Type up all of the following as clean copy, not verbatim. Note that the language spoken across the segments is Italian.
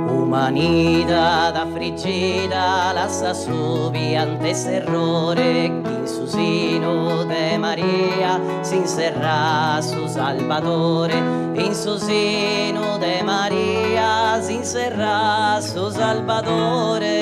Umanidad da frigida, lassa subi antes errore, in su sino de Maria s'inserrà su Salvatore, in su sino de Maria s'inserrà su Salvatore.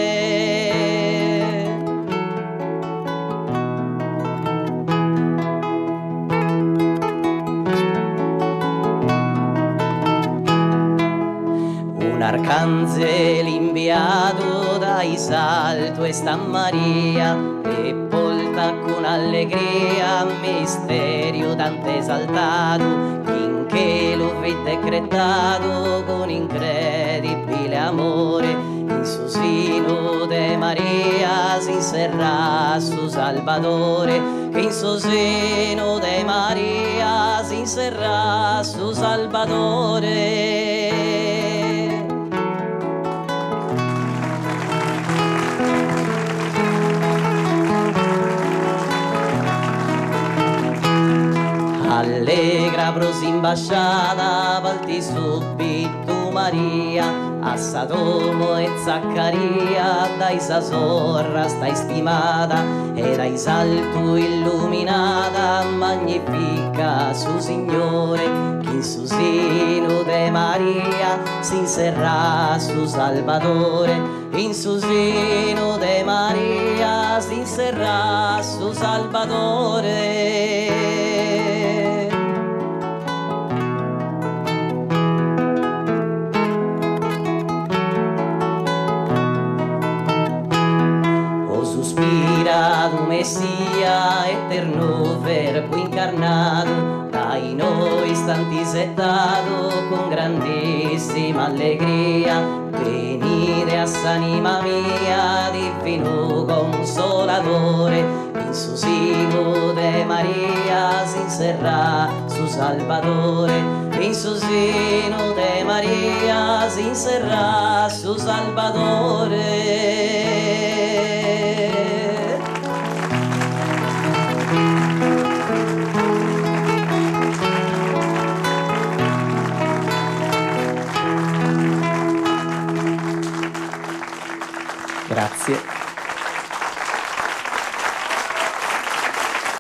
Un arcangelo inviato dai salto e sta Maria e porta con allegria misterio tanto esaltato finché lo vede decretato con incredibile amore in suo sino de Maria si inserrà su Salvatore che in suo seno de Maria si inserrà su Salvatore. Allegra prosimbasciata valti subito Maria a Sadomo e Zaccaria dai sa sorra stai stimata e dai salto illuminata magnifica su Signore che in su seno de Maria si inserrà su Salvatore in su seno de Maria si inserrà su Salvatore. Sospirato Messia, eterno verbo incarnato, dai noi istanti settato con grandissima allegria, venire a s'anima mia, divino consolatore, in suo seno de Maria si inserrà su Salvatore, in suo seno de Maria si inserrà su Salvatore. Grazie.